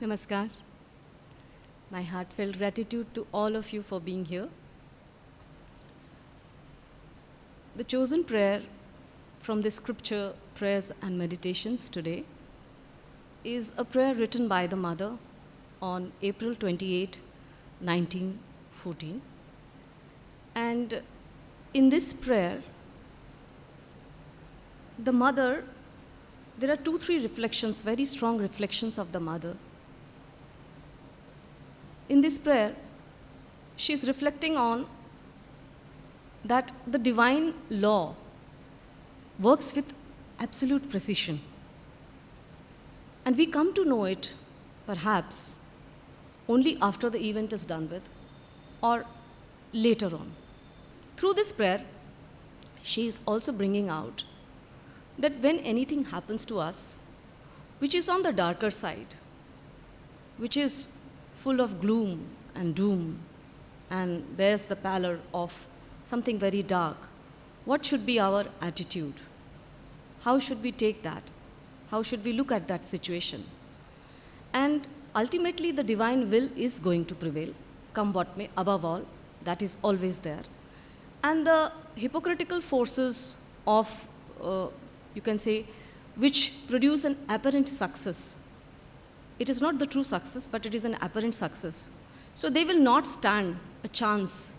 Namaskar. My heartfelt gratitude to all of you for being here. The chosen prayer from the scripture, prayers and meditations today is a prayer written by the mother on April 28, 1914. And in this prayer, the mother, there are 2-3 reflections, very strong reflections of the mother. In this prayer, she is reflecting on that the divine law works with absolute precision. And we come to know it, perhaps, only after the event is done with or later on. Through this prayer, she is also bringing out that when anything happens to us, which is on the darker side, which is full of gloom and doom, and bears the pallor of something very dark, what should be our attitude? How should we take that? How should we look at that situation? And ultimately, the divine will is going to prevail, come what may, above all, that is always there. And the hypocritical forces of, you can say, which produce an apparent success. It is not the true success, but it is an apparent success. So they will not stand a chance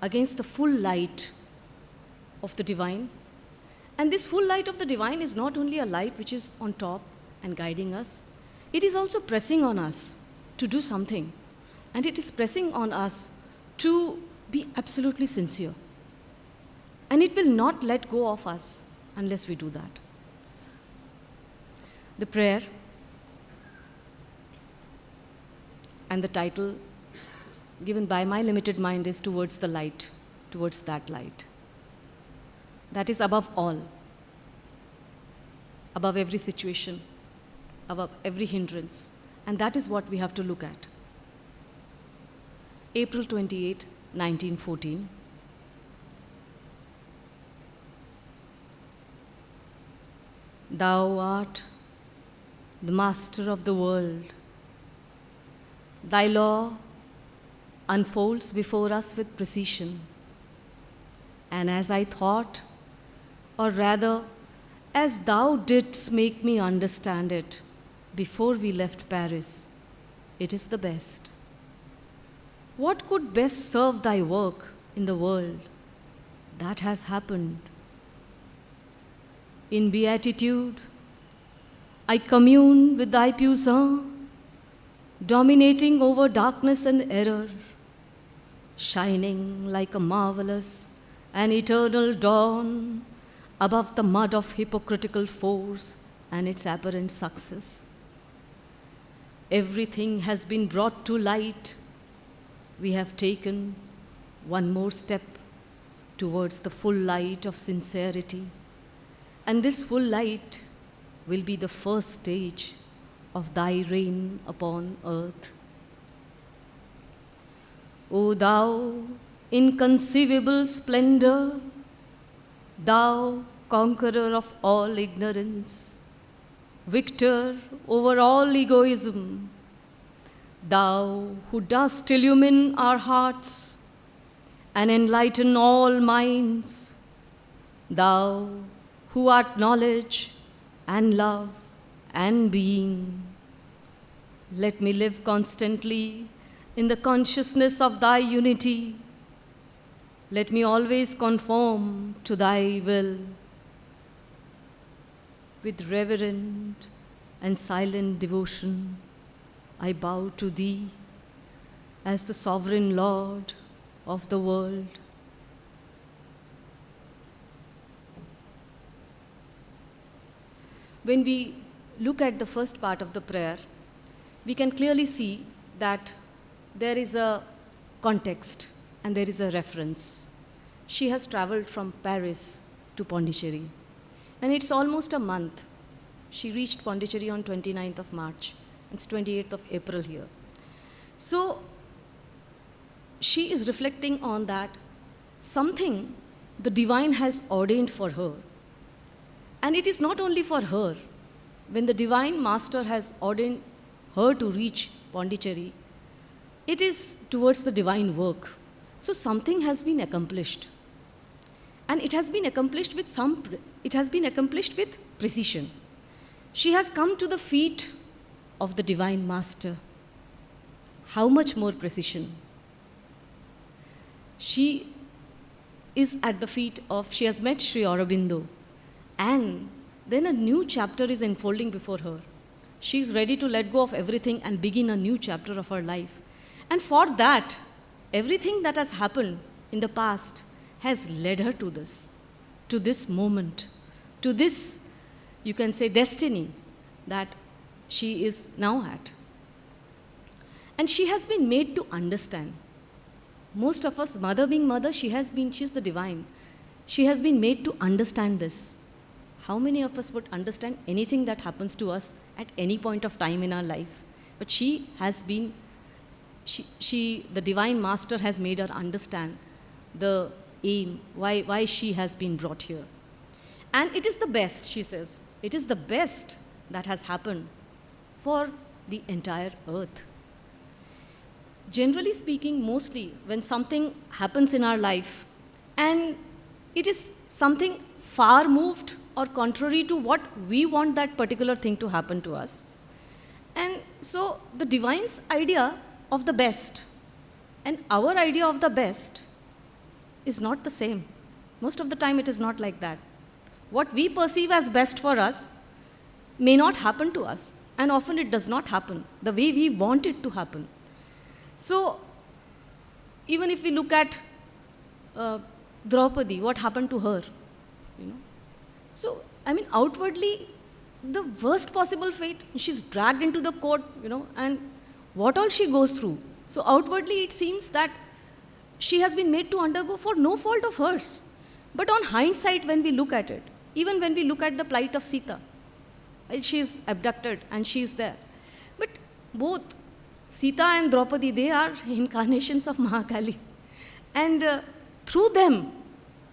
against the full light of the divine. And this full light of the divine is not only a light which is on top and guiding us, it is also pressing on us to do something. And it is pressing on us to be absolutely sincere. And it will not let go of us unless we do that. The prayer and the title given by my limited mind is Towards the Light, towards that light. That is above all, above every situation, above every hindrance. And that is what we have to look at. April 28, 1914. Thou art the master of the world. Thy law unfolds before us with precision. And as I thought, or rather, as thou didst make me understand it before we left Paris, it is the best. What could best serve thy work in the world? That has happened. In Beatitude, I commune with thy puissance, dominating over darkness and error, shining like a marvelous and eternal dawn above the mud of hypocritical force and its apparent success. Everything has been brought to light. We have taken one more step towards the full light of sincerity. And this full light will be the first stage of thy reign upon earth. O thou inconceivable splendor, thou conqueror of all ignorance, victor over all egoism, thou who dost illumine our hearts and enlighten all minds, thou who art knowledge and love and being. Let me live constantly in the consciousness of thy unity. Let me always conform to thy will. With reverent and silent devotion, I bow to thee as the sovereign Lord of the world. When we look at the first part of the prayer, we can clearly see that there is a context and there is a reference. She has traveled from Paris to Pondicherry, and it's almost a month. She reached Pondicherry on 29th of March. It's 28th of April here. So she is reflecting on that something the divine has ordained for her. And it is not only for her. When the divine master has ordained her to reach Pondicherry, it is towards the divine work. So something has been accomplished. And it has been accomplished with precision. She has come to the feet of the divine master. How much more precision? She is at the feet of, she has met Sri Aurobindo, and then a new chapter is unfolding before her. She is ready to let go of everything and begin a new chapter of her life. And for that, everything that has happened in the past has led her to this moment, to this, you can say, destiny that she is now at. And she has been made to understand. Most of us, mother being mother, she's the divine. She has been made to understand this. How many of us would understand anything that happens to us at any point of time in our life? But she has been, the divine master has made her understand the aim, why she has been brought here. And it is the best, she says, it is the best that has happened for the entire earth. Generally speaking, mostly when something happens in our life and it is something far moved or contrary to what we want that particular thing to happen to us. And so the divine's idea of the best and our idea of the best is not the same. Most of the time it is not like that. What we perceive as best for us may not happen to us, and often it does not happen the way we want it to happen. So even if we look at Draupadi, what happened to her, So, outwardly, the worst possible fate, she's dragged into the court, and what all she goes through. So outwardly it seems that she has been made to undergo for no fault of hers. But on hindsight, when we look at it, even when we look at the plight of Sita, she is abducted and she is there. But both Sita and Draupadi, they are incarnations of Mahakali. And through them,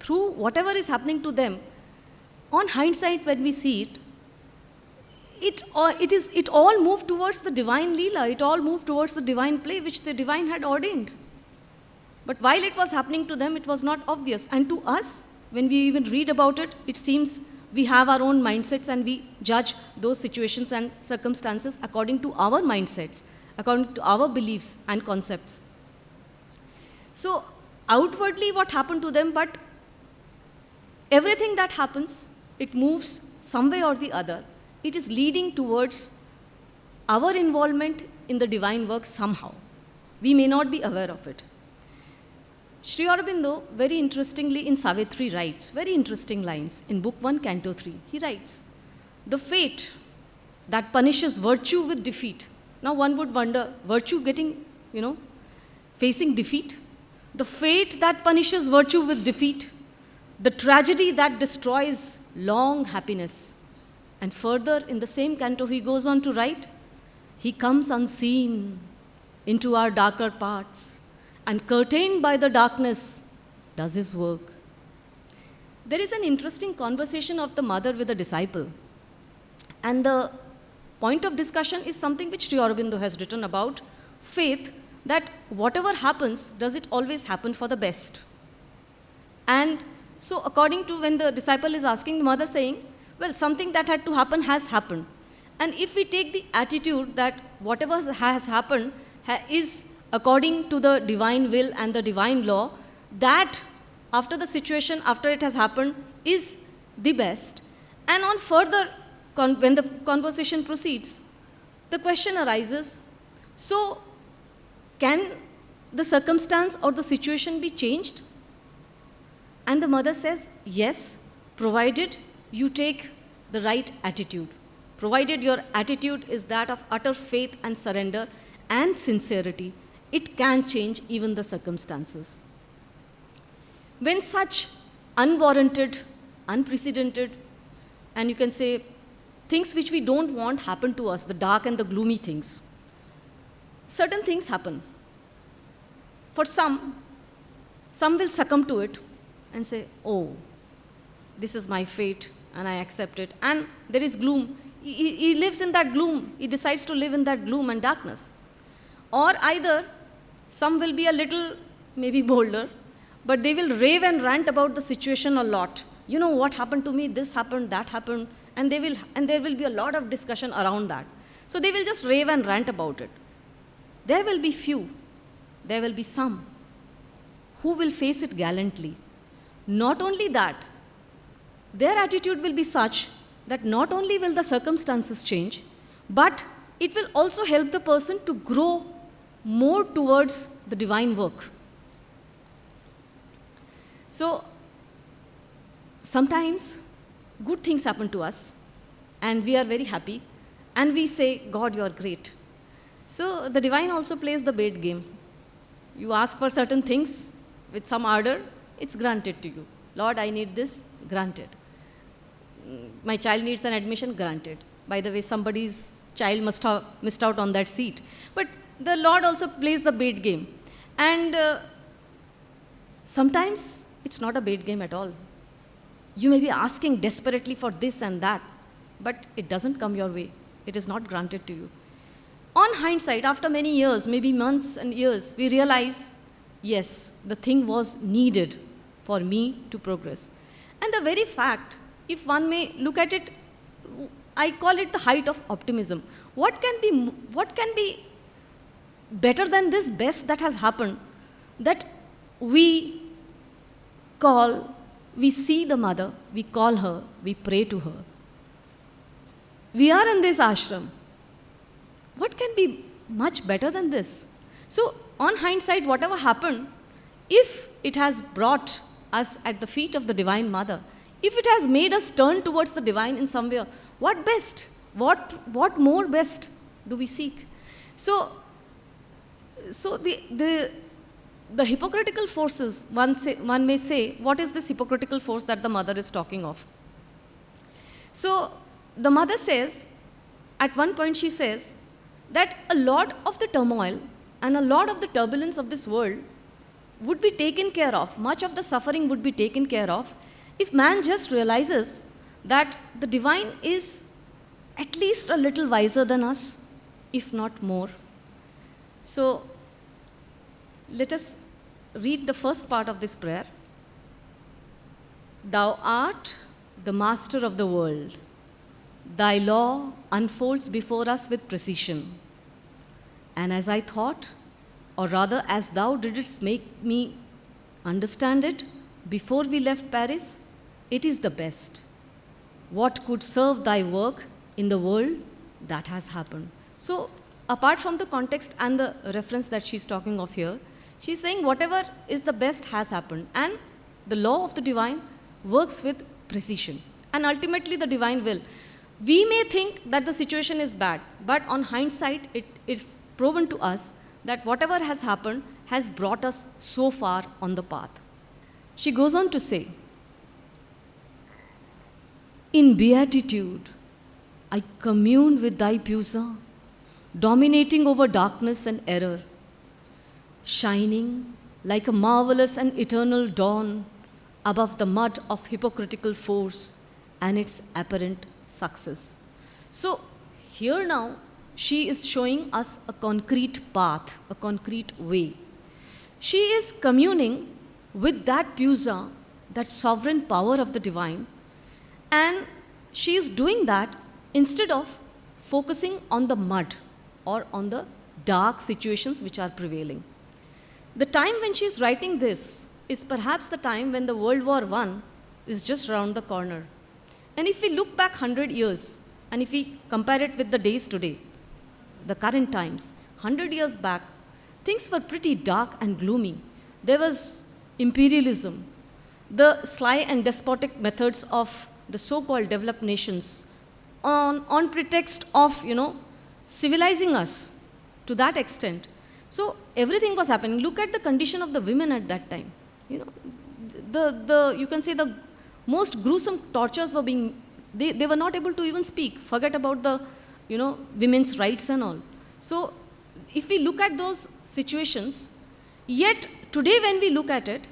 through whatever is happening to them, on hindsight when we see it, it all moved towards the divine Leela, it all moved towards the divine play which the divine had ordained. But while it was happening to them, it was not obvious. And to us, when we even read about it, it seems we have our own mindsets and we judge those situations and circumstances according to our mindsets, according to our beliefs and concepts. So outwardly what happened to them, but everything that happens, it moves some way or the other. It is leading towards our involvement in the divine work somehow. We may not be aware of it. Sri Aurobindo, very interestingly in Savitri writes, very interesting lines, in Book 1, Canto 3, he writes, the fate that punishes virtue with defeat. Now one would wonder, virtue getting, facing defeat? The fate that punishes virtue with defeat, the tragedy that destroys long happiness. And further, in the same canto, he goes on to write, he comes unseen into our darker parts, and curtained by the darkness, does his work. There is an interesting conversation of the mother with the disciple. And the point of discussion is something which Sri Aurobindo has written about faith, that whatever happens, does it always happen for the best? And so according to when the disciple is asking, the mother saying, well, something that had to happen has happened. And if we take the attitude that whatever has happened is according to the divine will and the divine law, that after the situation, after it has happened, is the best. And on further, when the conversation proceeds, the question arises, so can the circumstance or the situation be changed? And the mother says, yes, provided you take the right attitude, provided your attitude is that of utter faith and surrender and sincerity, it can change even the circumstances. When such unwarranted, unprecedented, and you can say things which we don't want happen to us, the dark and the gloomy things, certain things happen. For some will succumb to it and say, oh, this is my fate and I accept it. And there is gloom. He lives in that gloom. He decides to live in that gloom and darkness. Or either some will be a little maybe bolder, but they will rave and rant about the situation a lot. You know what happened to me, this happened, that happened, and there will be a lot of discussion around that. So they will just rave and rant about it. There will be few, there will be some who will face it gallantly. Not only that, their attitude will be such that not only will the circumstances change, but it will also help the person to grow more towards the divine work. So, sometimes good things happen to us, and we are very happy, and we say, God, you are great. So, the divine also plays the bait game. You ask for certain things with some ardor, it's granted to you. Lord, I need this, granted. My child needs an admission, granted. By the way, somebody's child must have missed out on that seat. But the Lord also plays the bait game. And sometimes it's not a bait game at all. You may be asking desperately for this and that, but it doesn't come your way. It is not granted to you. On hindsight, after many years, maybe months and years, we realize, yes, the thing was needed for me to progress. And the very fact, if one may look at it, I call it the height of optimism. What can be better than this best that has happened? That we see the mother, we call her, we pray to her. We are in this ashram. What can be much better than this? So, on hindsight, whatever happened, if it has brought us at the feet of the Divine Mother, if it has made us turn towards the divine in some way, what best? What more best do we seek? So the hypocritical forces, one may say, what is this hypocritical force that the mother is talking of? So the mother says, at one point she says, that a lot of the turmoil and a lot of the turbulence of this world would be taken care of, much of the suffering would be taken care of, if man just realizes that the divine is at least a little wiser than us, if not more. So, let us read the first part of this prayer. Thou art the master of the world. Thy law unfolds before us with precision. And as I thought, or rather as thou didst make me understand it before we left Paris, it is the best. What could serve thy work in the world, that has happened. So, apart from the context and the reference that she's talking of here, she's saying whatever is the best has happened. And the law of the divine works with precision. And ultimately the divine will. We may think that the situation is bad, but on hindsight, it is proven to us that whatever has happened has brought us so far on the path. She goes on to say, in beatitude, I commune with thy pusa, dominating over darkness and error, shining like a marvelous and eternal dawn above the mud of hypocritical force and its apparent success. So here now, she is showing us a concrete path, a concrete way. She is communing with that pusa, that sovereign power of the divine, and she is doing that instead of focusing on the mud or on the dark situations which are prevailing. The time when she is writing this is perhaps the time when the World War I is just around the corner. And if we look back 100 years, and if we compare it with the days today, the current times, 100 years back, things were pretty dark and gloomy. There was imperialism, the sly and despotic methods of the so-called developed nations on pretext of, civilizing us to that extent. So everything was happening. Look at the condition of the women at that time. You can say the most gruesome tortures were being, they were not able to even speak. Forget about the, women's rights and all. So if we look at those situations, yet today when we look at it,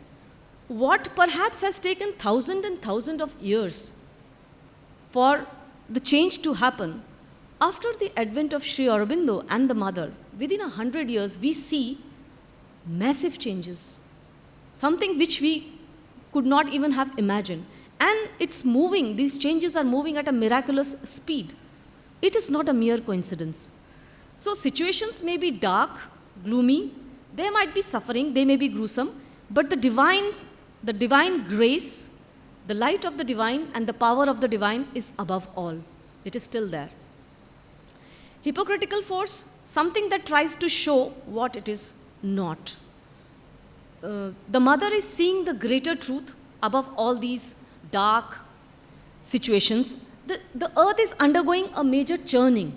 what perhaps has taken thousands and thousands of years for the change to happen, after the advent of Sri Aurobindo and the mother, within 100 years, we see massive changes. Something which we could not even have imagined. And it's moving, these changes are moving at a miraculous speed. It is not a mere coincidence. So situations may be dark, gloomy, there might be suffering, they may be gruesome, but the divine grace, the light of the divine and the power of the divine is above all. It is still there. Hypocritical force, something that tries to show what it is not. The mother is seeing the greater truth above all these dark situations. The earth is undergoing a major churning.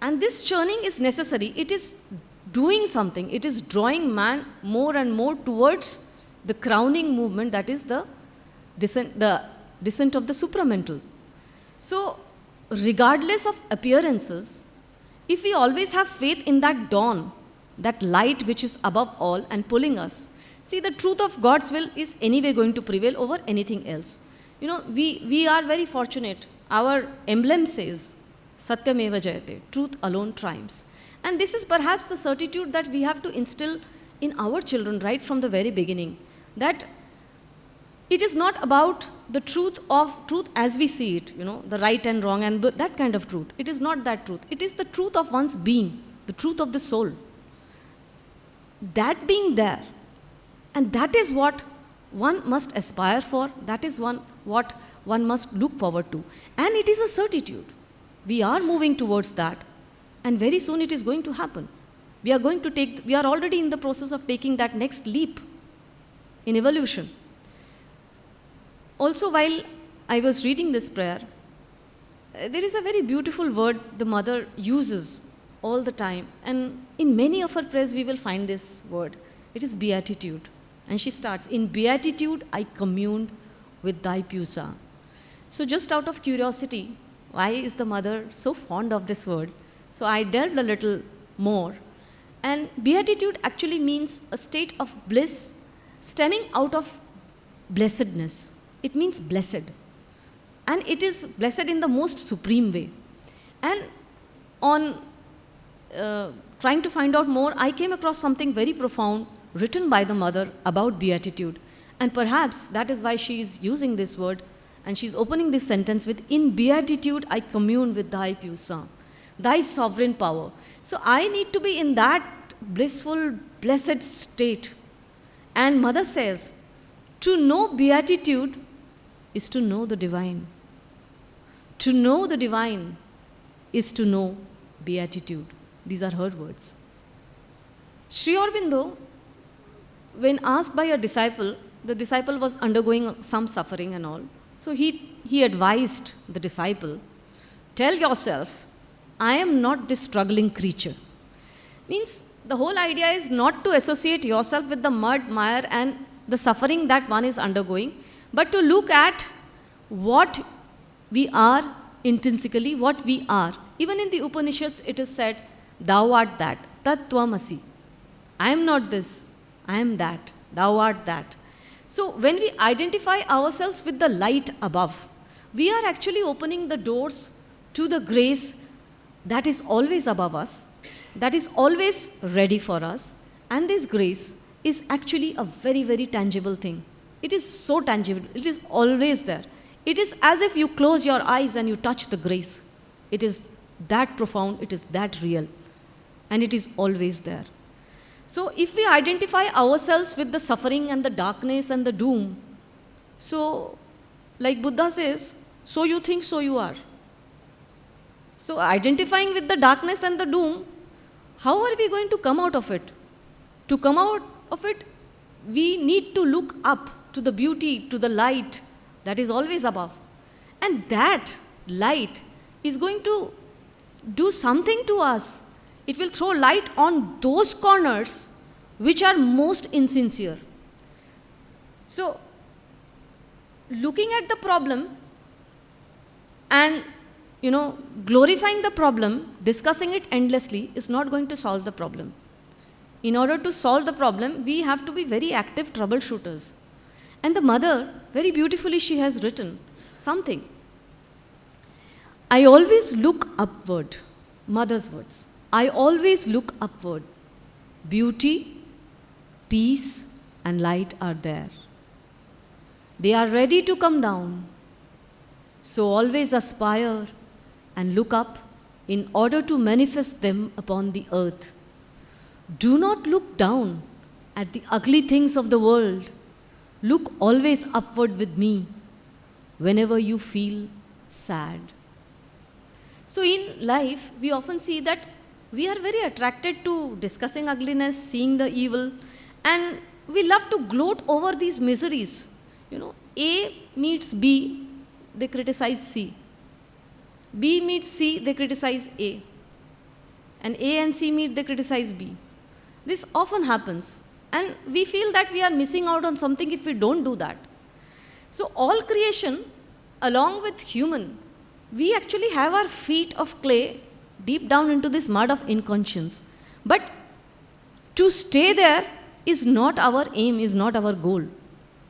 And this churning is necessary. It is doing something. It is drawing man more and more towards the crowning movement, that is the descent of the supramental. So, regardless of appearances, if we always have faith in that dawn, that light which is above all and pulling us, see, the truth of God's will is anyway going to prevail over anything else. You know, we are very fortunate. Our emblem says, Satyameva Jayate, truth alone triumphs. And this is perhaps the certitude that we have to instill in our children right from the very beginning, that it is not about the truth as we see it, you know, the right and wrong and that kind of truth. It is not that truth. It is the truth of one's being, the truth of the soul. That being there, and that is what one must aspire for, that is what one must look forward to. And it is a certitude. We are moving towards that, and very soon it is going to happen. We are already in the process of taking that next leap in evolution. Also, while I was reading this prayer, there is a very beautiful word the mother uses all the time, and in many of her prayers we will find this word. It is beatitude. And she starts, in beatitude I communed with thy pusa. So just out of curiosity, why is the mother so fond of this word? So I delved a little more. And beatitude actually means a state of bliss stemming out of blessedness. It means blessed. And it is blessed in the most supreme way. And on trying to find out more, I came across something very profound written by the mother about beatitude. And perhaps that is why she is using this word, and she's opening this sentence with, in beatitude I commune with thy pusa, thy sovereign power. So I need to be in that blissful, blessed state. And mother says, to know beatitude is to know the divine. To know the divine is to know beatitude. These are her words. Sri Aurobindo, when asked by a disciple, the disciple was undergoing some suffering and all. So he advised the disciple, tell yourself, I am not this struggling creature. Means the whole idea is not to associate yourself with the mud, mire and the suffering that one is undergoing, but to look at what we are intrinsically, what we are. Even in the Upanishads it is said, thou art that, tat tvamasi. I am not this, I am that, thou art that. So when we identify ourselves with the light above, we are actually opening the doors to the grace that is always above us, that is always ready for us. And this grace is actually a very, very tangible thing. It is so tangible, it is always there. It is as if you close your eyes and you touch the grace. It is that profound, it is that real, and it is always there. So if we identify ourselves with the suffering and the darkness and the doom, so like Buddha says, so you think, so you are. So identifying with the darkness and the doom, how are we going to come out of it? To come out of it, we need to look up to the beauty, to the light that is always above. And that light is going to do something to us. It will throw light on those corners which are most insincere. So, looking at the problem and, glorifying the problem, discussing it endlessly is not going to solve the problem. In order to solve the problem, we have to be very active troubleshooters. And the mother, very beautifully, she has written something. I always look upward. Mother's words. I always look upward. Beauty, peace, and light are there. They are ready to come down. So always aspire and look up in order to manifest them upon the earth. Do not look down at the ugly things of the world. Look always upward with me whenever you feel sad. So in life, we often see that we are very attracted to discussing ugliness, seeing the evil, and we love to gloat over these miseries. A meets B, they criticize C. B meets C, they criticize A. And A and C meet, they criticize B. This often happens. And we feel that we are missing out on something if we don't do that. So all creation, along with human, we actually have our feet of clay deep down into this mud of inconscience. But to stay there is not our aim, is not our goal.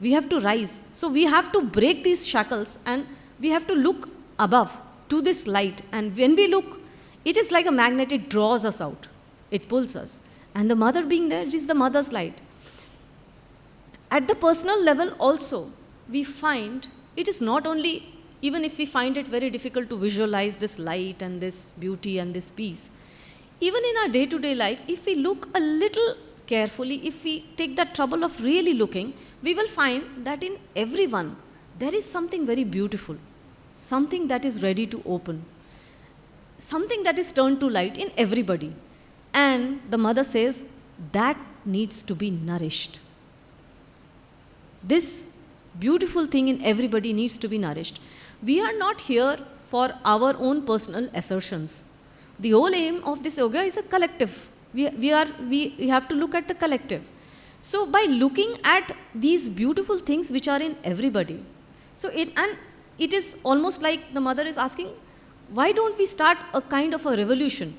We have to rise. So we have to break these shackles and we have to look above to this light. And when we look, it is like a magnet, it draws us out. It pulls us. And the mother being there, it is the mother's light. At the personal level also, we find it is not only, even if we find it very difficult to visualize this light and this beauty and this peace, even in our day-to-day life, if we look a little carefully, if we take the trouble of really looking, we will find that in everyone, there is something very beautiful, something that is ready to open, something that is turned to light in everybody. And the mother says, that needs to be nourished. This beautiful thing in everybody needs to be nourished. We are not here for our own personal assertions. The whole aim of this yoga is a collective. We have to look at the collective. So by looking at these beautiful things which are in everybody, it is almost like the mother is asking, why don't we start a kind of a revolution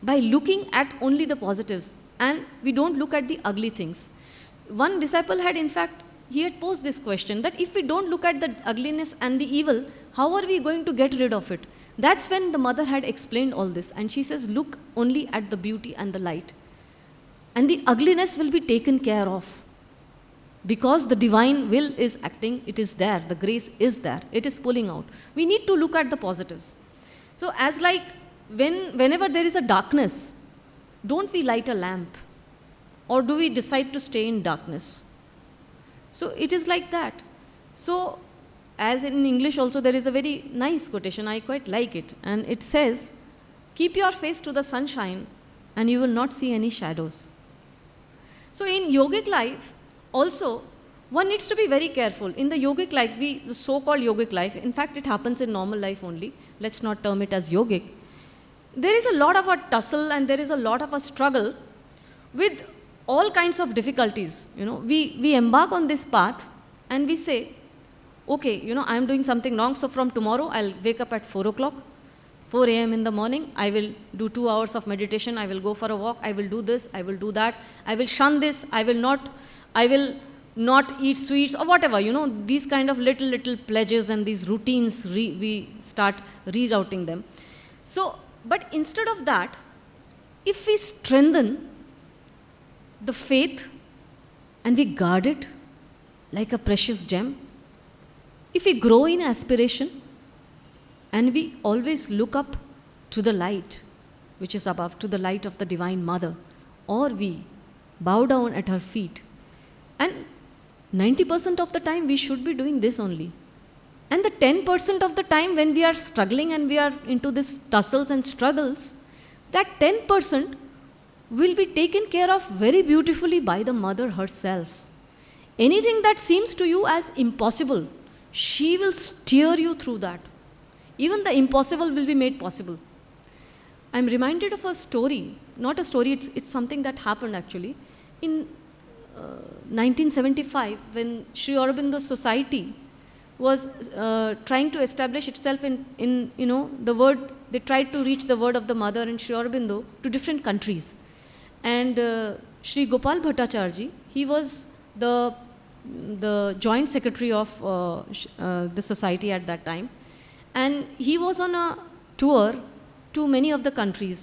by looking at only the positives and we don't look at the ugly things. One disciple had, in fact, he had posed this question that if we don't look at the ugliness and the evil, how are we going to get rid of it? That's when the mother had explained all this, and she says, look only at the beauty and the light. And the ugliness will be taken care of. Because the divine will is acting, it is there, the grace is there, it is pulling out. We need to look at the positives. So as like, whenever there is a darkness, don't we light a lamp? Or do we decide to stay in darkness? So it is like that. So as in English also, there is a very nice quotation, I quite like it. And it says, keep your face to the sunshine and you will not see any shadows. So in yogic life, also, one needs to be very careful. In the yogic life, the so-called yogic life, in fact it happens in normal life only, let's not term it as yogic. There is a lot of a tussle and there is a lot of a struggle with all kinds of difficulties. We embark on this path and we say, okay, I am doing something wrong, so from tomorrow I'll wake up at 4 o'clock, 4 a.m. in the morning, I will do 2 hours of meditation, I will go for a walk, I will do this, I will do that, I will shun this, I will not eat sweets or whatever, these kind of little pledges and these routines, we start rerouting them. So, but instead of that, if we strengthen the faith and we guard it like a precious gem, if we grow in aspiration and we always look up to the light which is above, to the light of the Divine Mother, or we bow down at her feet, and 90% of the time we should be doing this only. And the 10% of the time when we are struggling and we are into this tussles and struggles, that 10% will be taken care of very beautifully by the mother herself. Anything that seems to you as impossible, she will steer you through that. Even the impossible will be made possible. I'm reminded of a story, not a story, it's something that happened actually. In 1975, when Sri Aurobindo's society was trying to establish itself in the word, they tried to reach the word of the mother and Sri Aurobindo to different countries. And Sri Gopal Bhattacharya, he was the joint secretary of the society at that time. And he was on a tour to many of the countries,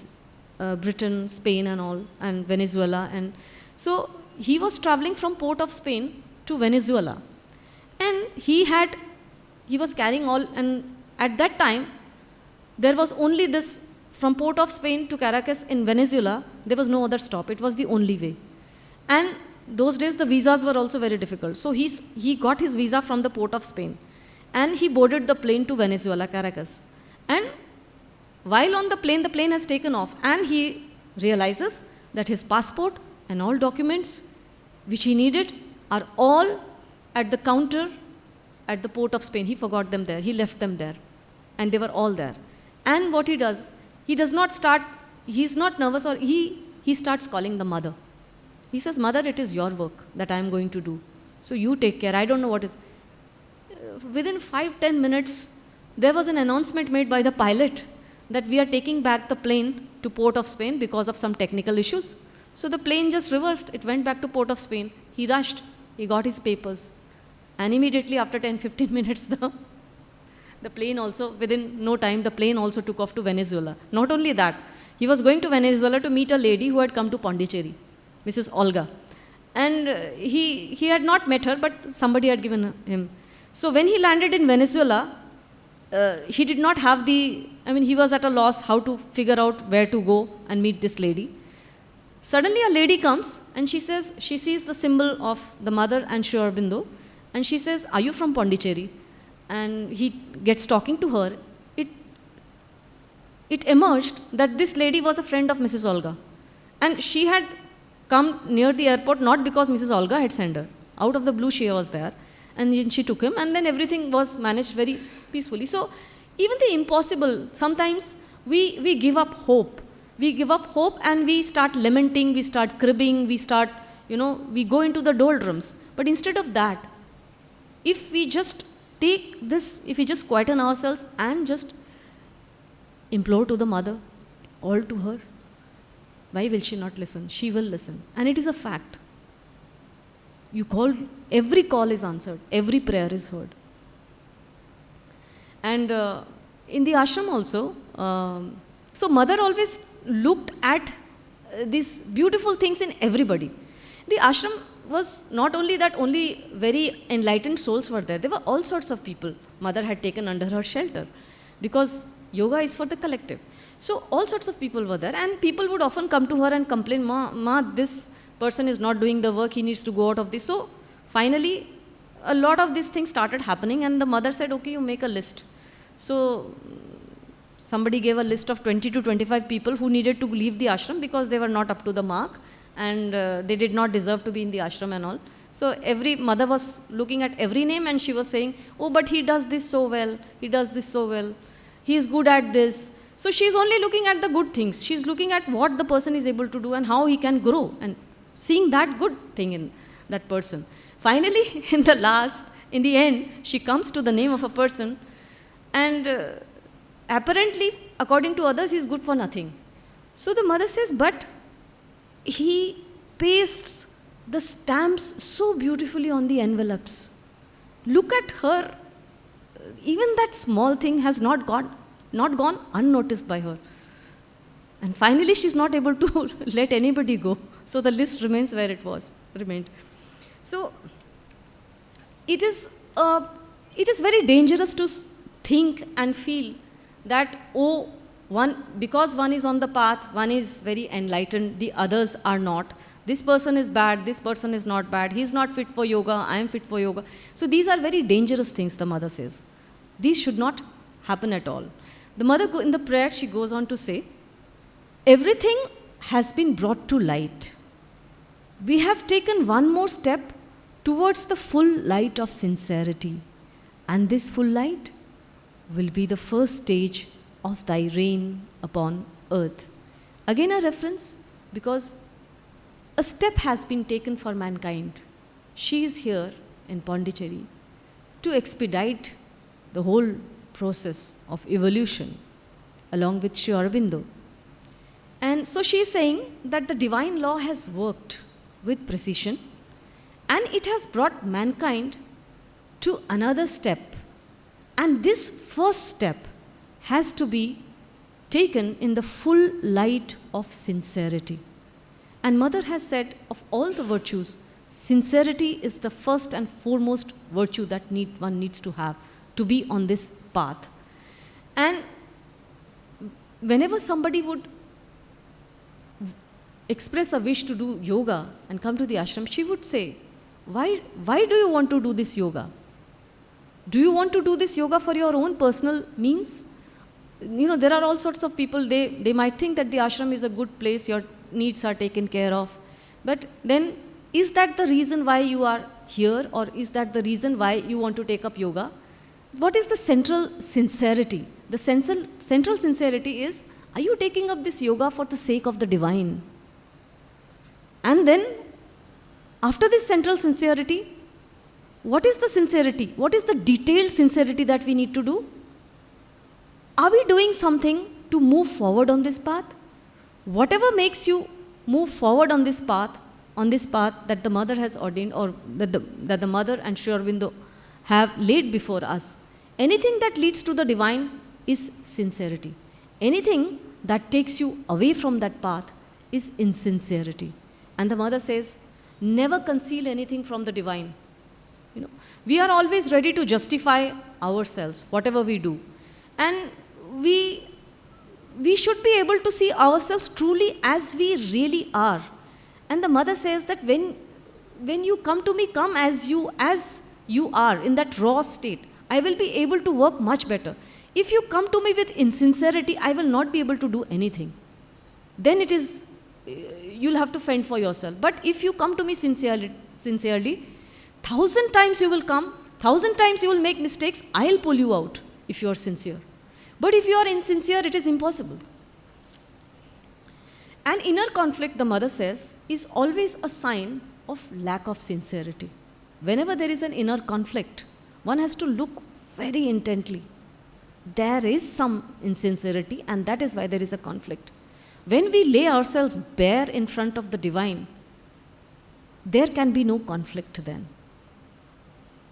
Britain, Spain and all, and Venezuela. And so he was traveling from port of Spain to Venezuela. And he was carrying all, and at that time, there was only this, from port of Spain to Caracas in Venezuela, there was no other stop. It was the only way. And those days, the visas were also very difficult. So he got his visa from the port of Spain. And he boarded the plane to Venezuela, Caracas. And while on the plane has taken off. And he realizes that his passport and all documents which he needed are all at the counter at the port of Spain. He forgot them there. He left them there. And they were all there. And what he does not he's not nervous, or he starts calling the mother. He says, "Mother, it is your work that I am going to do. So you take care. I don't know what is." Within 5-10 minutes, there was an announcement made by the pilot that we are taking back the plane to port of Spain because of some technical issues. So the plane just reversed. It went back to port of Spain. He rushed. He got his papers. And immediately after 10-15 minutes, the plane also, within no time, the plane also took off to Venezuela. Not only that, he was going to Venezuela to meet a lady who had come to Pondicherry, Mrs. Olga. And he had not met her, but somebody had given him. So when he landed in Venezuela, he did not have he was at a loss how to figure out where to go and meet this lady. Suddenly a lady comes and she sees the symbol of the mother and Sri Aurobindo, and she says, "Are you from Pondicherry?" And he gets talking to her. It emerged that this lady was a friend of Mrs. Olga. And she had come near the airport not because Mrs. Olga had sent her. Out of the blue, she was there. And then she took him, and then everything was managed very peacefully. So even the impossible, sometimes we give up hope. We give up hope and we start lamenting, we start cribbing, we go into the doldrums. But instead of that, if we just if we just quieten ourselves and just implore to the mother, call to her, why will she not listen? She will listen. And it is a fact. You call, every call is answered, every prayer is heard. And in the ashram also, so mother always looked at these beautiful things in everybody. The ashram was not only that only very enlightened souls were there. There were all sorts of people mother had taken under her shelter, because yoga is for the collective. So all sorts of people were there, and people would often come to her and complain, Ma, this person is not doing the work, he needs to go out of this. So finally, a lot of these things started happening, and the mother said, okay, you make a list. So somebody gave a list of 20 to 25 people who needed to leave the ashram because they were not up to the mark, and they did not deserve to be in the ashram and all. So every mother was looking at every name, and she was saying, oh, but he does this so well, he does this so well, he is good at this. So she's only looking at the good things. She's looking at what the person is able to do and how he can grow, and seeing that good thing in that person. Finally, in the end, she comes to the name of a person, and apparently, according to others, he's good for nothing. So the mother says, but he pastes the stamps so beautifully on the envelopes. Look at her. Even that small thing has not gone unnoticed by her. And finally, she's not able to let anybody go. So the list remains where it remained. So it is very dangerous to think and feel that, because one is on the path, one is very enlightened, the others are not. This person is bad, this person is not bad, he's not fit for yoga, I am fit for yoga. So these are very dangerous things, the mother says. These should not happen at all. The mother, in the prayer, she goes on to say, everything has been brought to light. We have taken one more step towards the full light of sincerity. And this full light will be the first stage of thy reign upon earth. Again a reference, because a step has been taken for mankind. She is here in Pondicherry to expedite the whole process of evolution along with Sri Aurobindo. And so she is saying that the divine law has worked with precision, and it has brought mankind to another step. And this first step has to be taken in the full light of sincerity. And Mother has said, of all the virtues, sincerity is the first and foremost virtue that one needs to have to be on this path. And whenever somebody would express a wish to do yoga and come to the ashram, she would say, why do you want to do this yoga? Do you want to do this yoga for your own personal means? There are all sorts of people, they might think that the ashram is a good place, your needs are taken care of. But then, is that the reason why you are here, or is that the reason why you want to take up yoga? What is the central sincerity? The central sincerity is, are you taking up this yoga for the sake of the divine? And then, after this central sincerity, what is the sincerity? What is the detailed sincerity that we need to do? Are we doing something to move forward on this path? Whatever makes you move forward on this path that the Mother has ordained, or that the Mother and Sri Aurobindo have laid before us, anything that leads to the divine is sincerity. Anything that takes you away from that path is insincerity. And the Mother says, never conceal anything from the divine. We are always ready to justify ourselves, whatever we do. And we should be able to see ourselves truly as we really are. And the Mother says that when you come to me, come as you are, in that raw state. I will be able to work much better. If you come to me with insincerity, I will not be able to do anything. Then you'll have to fend for yourself. But if you come to me sincerely, 1,000 times you will come, 1,000 times you will make mistakes, I'll pull you out if you are sincere. But if you are insincere, it is impossible. An inner conflict, the Mother says, is always a sign of lack of sincerity. Whenever there is an inner conflict, one has to look very intently. There is some insincerity, and that is why there is a conflict. When we lay ourselves bare in front of the divine, there can be no conflict then.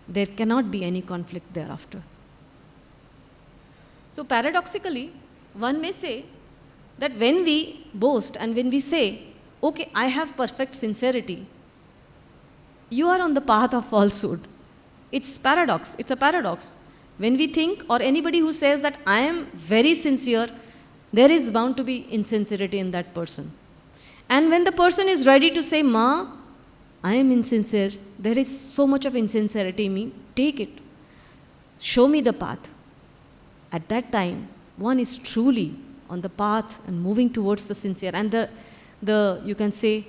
There cannot be any conflict thereafter. So paradoxically, one may say that when we boast and when we say, okay, I have perfect sincerity, you are on the path of falsehood. It's paradox. It's a paradox. When we think, or anybody who says that I am very sincere, there is bound to be insincerity in that person. And when the person is ready to say, Ma, I am insincere, there is so much of insincerity in me, take it. Show me the path. At that time, one is truly on the path and moving towards the sincere. And the you can say,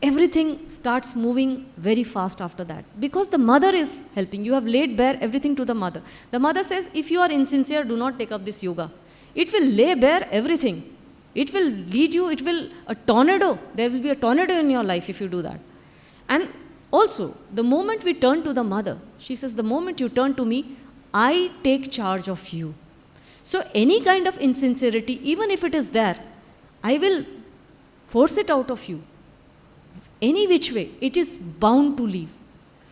everything starts moving very fast after that. Because the Mother is helping. You have laid bare everything to the Mother. The Mother says, if you are insincere, do not take up this yoga. It will lay bare everything. It will lead you, a tornado. There will be a tornado in your life if you do that. And also, the moment we turn to the Mother, she says, the moment you turn to me, I take charge of you. So any kind of insincerity, even if it is there, I will force it out of you. Any which way, it is bound to leave.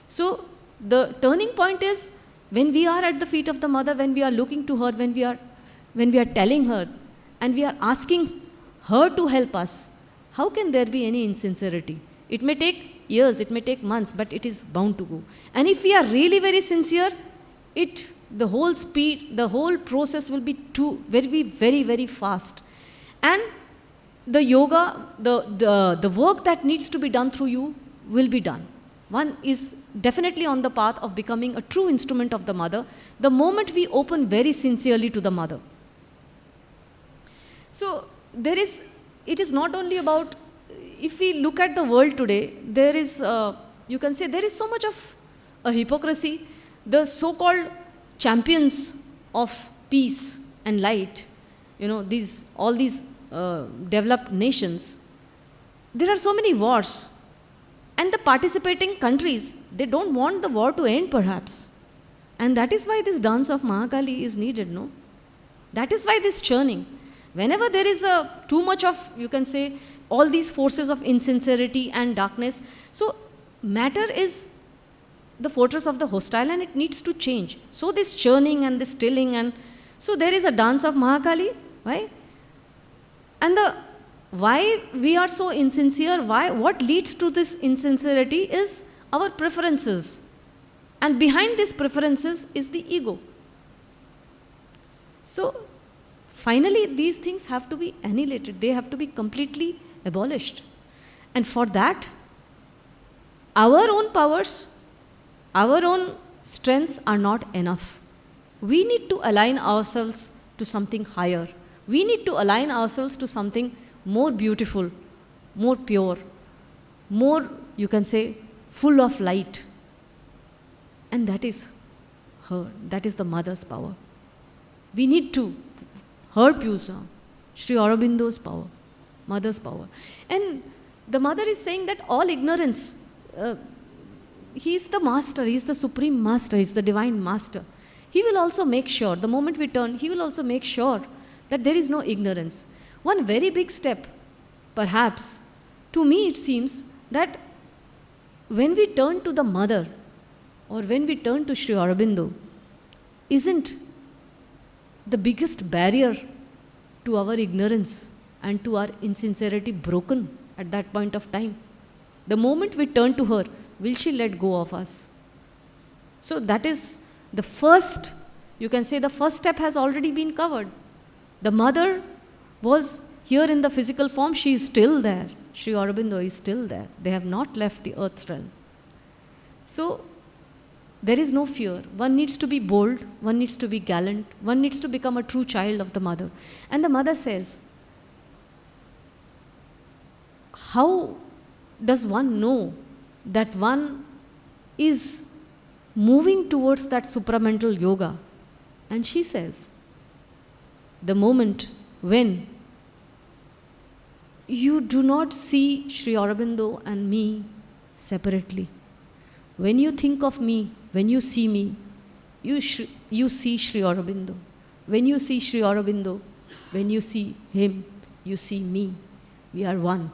So the turning point is when we are at the feet of the Mother, when we are looking to her, when we are telling her, and we are asking her to help us, how can there be any insincerity? It may take years, it may take months, but it is bound to go. And if we are really very sincere, the whole process will be very, very, very fast. And the yoga, the work that needs to be done through you will be done. One is definitely on the path of becoming a true instrument of the Mother, the moment we open very sincerely to the Mother. So it is not only about, if we look at the world today, there is, you can say, there is so much of a hypocrisy. The so-called champions of peace and light, all these developed nations, there are so many wars. And the participating countries, they don't want the war to end perhaps. And that is why this dance of Mahakali is needed, no? That is why this churning. Whenever there is too much of, you can say, all these forces of insincerity and darkness, so matter is the fortress of the hostile and it needs to change. So this churning and this stilling, and so there is a dance of Mahakali Why? And why we are so insincere, what leads to this insincerity is our preferences. And behind these preferences is the ego. So, finally, these things have to be annihilated. They have to be completely abolished. And for that, our own powers, our own strengths are not enough. We need to align ourselves to something higher. We need to align ourselves to something more beautiful, more pure, more, you can say, full of light. And that is her, that is the mother's power. We need to, her Pusa, Sri Aurobindo's power, mother's power. And the mother is saying that all ignorance, he is the master, he is the supreme master, he is the divine master. He will also make sure, the moment we turn, he will also make sure that there is no ignorance. One very big step, perhaps, to me it seems that when we turn to the mother, or when we turn to Sri Aurobindo, isn't the biggest barrier to our ignorance and to our insincerity broken at that point of time? The moment we turn to her, will she let go of us? So that is the first, you can say the first step has already been covered. The mother was here in the physical form, she is still there. Sri Aurobindo is still there. They have not left the earth's realm. So there is no fear. One needs to be bold, one needs to be gallant, one needs to become a true child of the mother. And the mother says, how does one know that one is moving towards that supramental yoga? And she says, the moment when you do not see Sri Aurobindo and me separately. When you think of me, when you see me, you see Sri Aurobindo. When you see Sri Aurobindo, when you see him, you see me. We are one.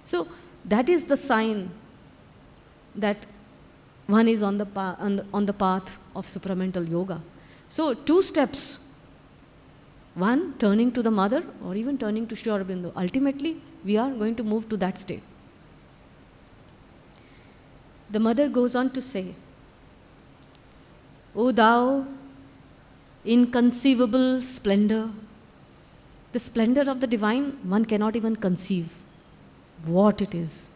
So that is the sign that one is on the path of supramental yoga. So 2 steps. One, turning to the mother or even turning to Sri Aurobindo. Ultimately, we are going to move to that state. The mother goes on to say, O thou inconceivable splendor, the splendor of the divine, one cannot even conceive what it is.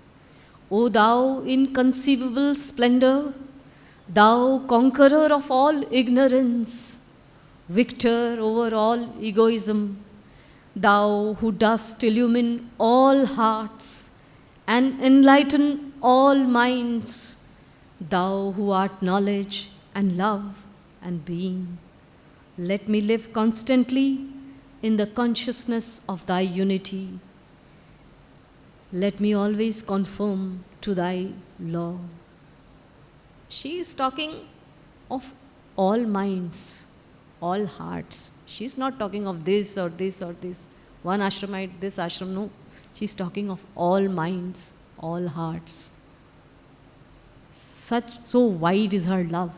O thou inconceivable splendor, thou conqueror of all ignorance, victor over all egoism, thou who dost illumine all hearts and enlighten all minds, thou who art knowledge and love and being, let me live constantly in the consciousness of thy unity. Let me always conform to thy law. She is talking of all minds, all hearts. She is not talking of this or this or this. One ashramite, this ashram, no. She is talking of all minds, all hearts. So wide is her love.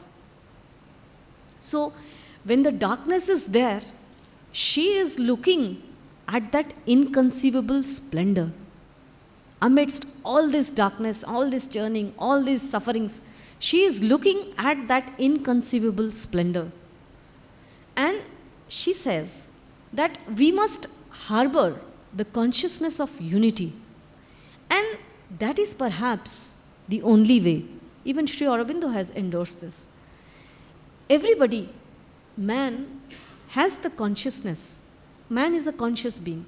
So when the darkness is there, she is looking at that inconceivable splendor. Amidst all this darkness, all this churning, all these sufferings, she is looking at that inconceivable splendor. And she says that we must harbor the consciousness of unity. And that is perhaps the only way. Even Sri Aurobindo has endorsed this. Everybody, man, has the consciousness. Man is a conscious being.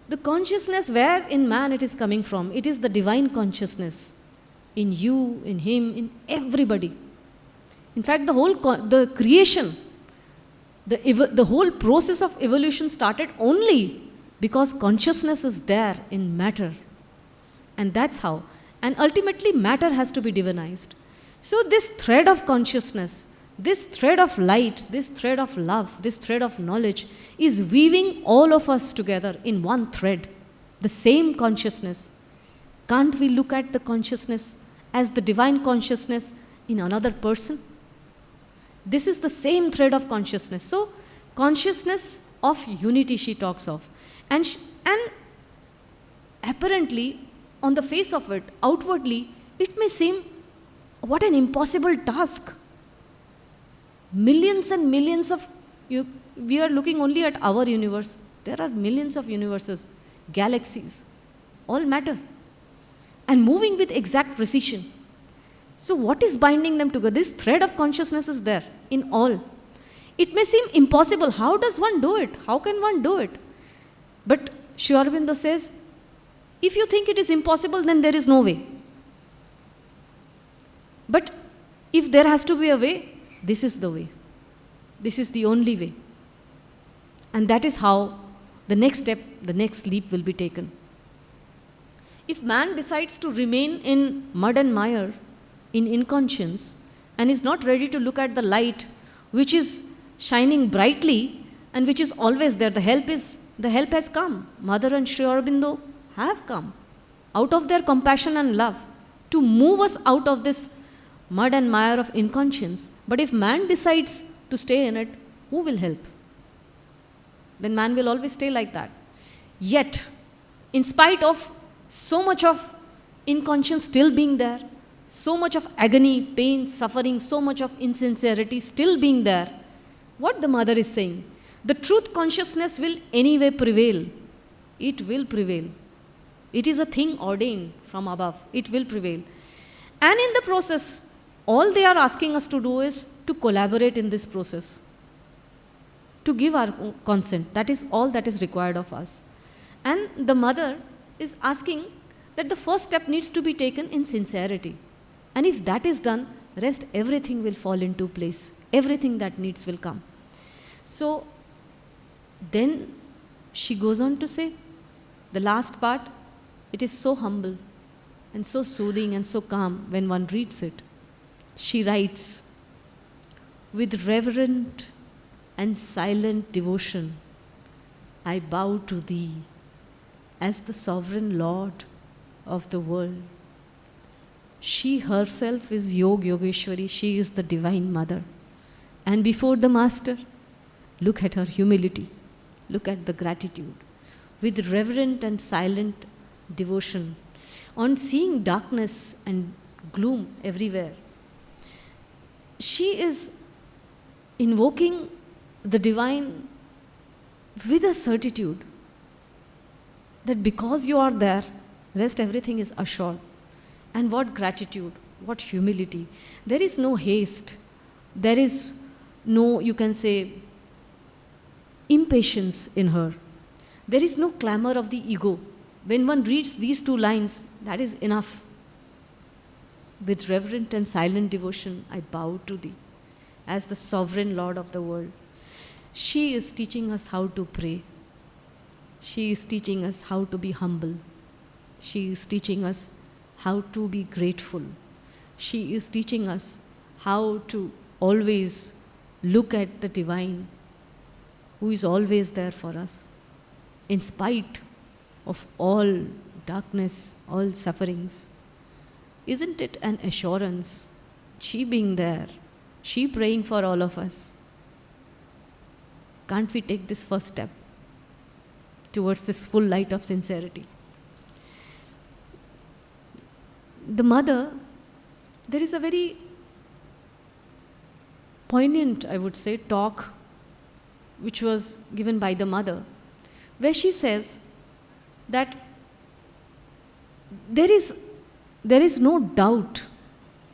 The consciousness, where in man it is coming from, it is the divine consciousness. In you, in him, in everybody. In fact, the creation, the whole process of evolution started only because consciousness is there in matter. And that's how. And ultimately, matter has to be divinized. So this thread of consciousness, this thread of light, this thread of love, this thread of knowledge is weaving all of us together in one thread. The same consciousness. Can't we look at the consciousness as the divine consciousness in another person? This is the same thread of consciousness. So, consciousness of unity she talks of. And apparently, on the face of it, outwardly, it may seem what an impossible task. Millions and millions of, we are looking only at our universe. There are millions of universes, galaxies, all matter, and moving with exact precision. So what is binding them together? This thread of consciousness is there in all. It may seem impossible. How does one do it? How can one do it? But Sri Aurobindo says, if you think it is impossible, then there is no way. But if there has to be a way, this is the way. This is the only way. And that is how the next step, the next leap will be taken. If man decides to remain in mud and mire, in inconscience, and is not ready to look at the light which is shining brightly and which is always there, the help has come. Mother and Sri Aurobindo have come out of their compassion and love to move us out of this mud and mire of inconscience. But if man decides to stay in it, who will help? Then man will always stay like that. Yet, in spite of so much of inconscience still being there, so much of agony, pain, suffering, so much of insincerity still being there, what the mother is saying, the truth consciousness will anyway prevail. It will prevail. It is a thing ordained from above. It will prevail. And in the process, all they are asking us to do is to collaborate in this process, to give our consent. That is all that is required of us. And the mother is asking that the first step needs to be taken in sincerity. And if that is done, rest everything will fall into place. Everything that needs will come. So then she goes on to say, the last part, it is so humble and so soothing and so calm when one reads it. She writes, with reverent and silent devotion, I bow to thee as the sovereign Lord of the world. She herself is Yogeshwari. She is the Divine Mother. And before the Master, look at her humility. Look at the gratitude. With reverent and silent devotion, on seeing darkness and gloom everywhere, she is invoking the Divine with a certitude that because you are there, rest everything is assured. And what gratitude, what humility. There is no haste. There is no, you can say, impatience in her. There is no clamor of the ego. When one reads these two lines, that is enough. With reverent and silent devotion, I bow to thee as the sovereign Lord of the world. She is teaching us how to pray. She is teaching us how to be humble. She is teaching us how to be grateful. She is teaching us how to always look at the Divine, who is always there for us, in spite of all darkness, all sufferings. Isn't it an assurance? She being there, she praying for all of us. Can't we take this first step towards this full light of sincerity? The mother, there is a very poignant, I would say, talk which was given by the mother, where she says that there is no doubt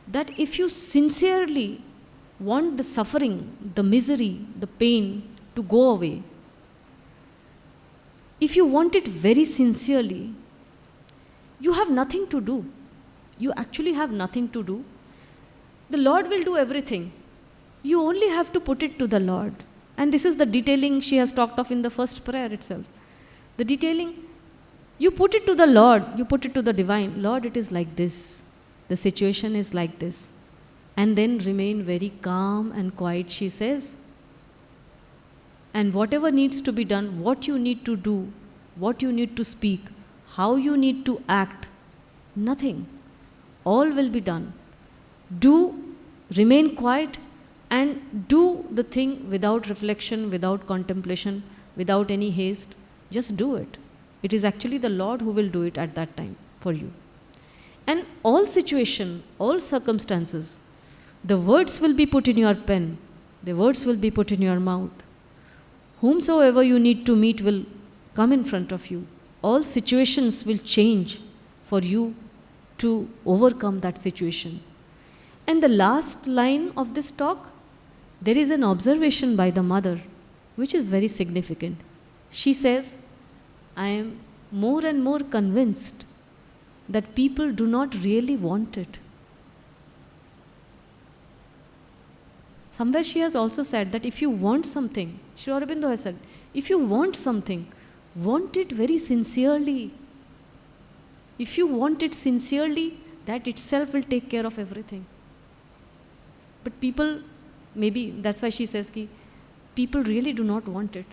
that if you sincerely want the suffering, the misery, the pain to go away, if you want it very sincerely, you have nothing to do. You actually have nothing to do. The Lord will do everything. You only have to put it to the Lord. And this is the detailing she has talked of in the first prayer itself. The detailing, you put it to the Lord, you put it to the Divine. Lord, it is like this. The situation is like this. And then remain very calm and quiet, she says. And whatever needs to be done, what you need to do, what you need to speak, how you need to act, nothing. All will be done. Do remain quiet and do the thing without reflection, without contemplation, without any haste. Just do it. It is actually the Lord who will do it at that time for you. And all situation, all circumstances, the words will be put in your pen. The words will be put in your mouth. Whomsoever you need to meet will come in front of you. All situations will change for you to overcome that situation. And the last line of this talk, there is an observation by the mother, which is very significant. She says, I am more and more convinced that people do not really want it. Somewhere she has also said that if you want something, Sri Aurobindo has said, if you want something, want it very sincerely. If you want it sincerely, that itself will take care of everything. But people, maybe that's why she says, people really do not want it.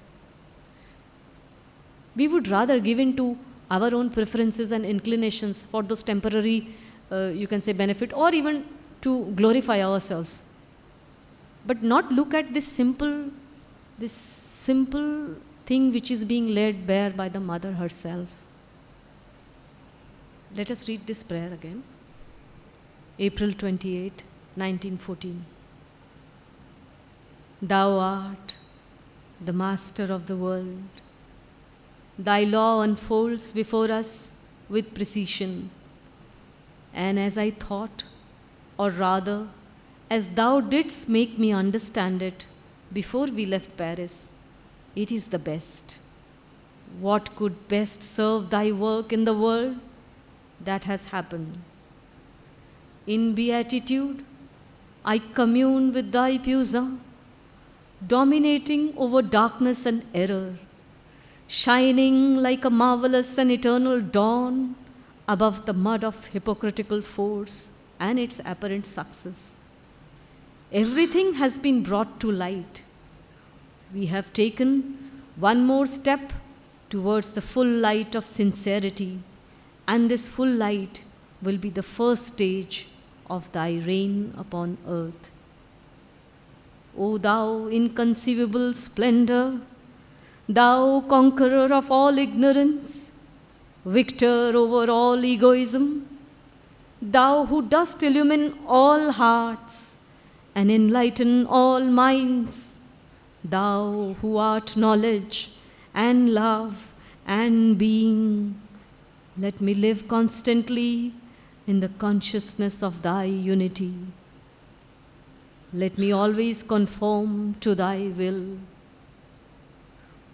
We would rather give in to our own preferences and inclinations for those temporary, you can say, benefit, or even to glorify ourselves. But not look at this simple thing which is being laid bare by the mother herself. Let us read this prayer again. April 28, 1914. Thou art the master of the world. Thy law unfolds before us with precision. And as I thought, or rather, as thou didst make me understand it before we left Paris, it is the best. What could best serve thy work in the world? That has happened. In beatitude, I commune with thy puja, dominating over darkness and error, shining like a marvelous and eternal dawn above the mud of hypocritical force and its apparent success. Everything has been brought to light. We have taken one more step towards the full light of sincerity, and this full light will be the first stage of thy reign upon earth. O thou inconceivable splendor, thou conqueror of all ignorance, victor over all egoism, thou who dost illumine all hearts and enlighten all minds, thou who art knowledge and love and being, let me live constantly in the consciousness of thy unity. Let me always conform to thy will.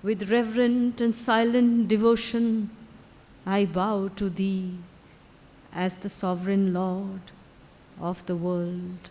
With reverent and silent devotion, I bow to thee as the sovereign Lord of the world.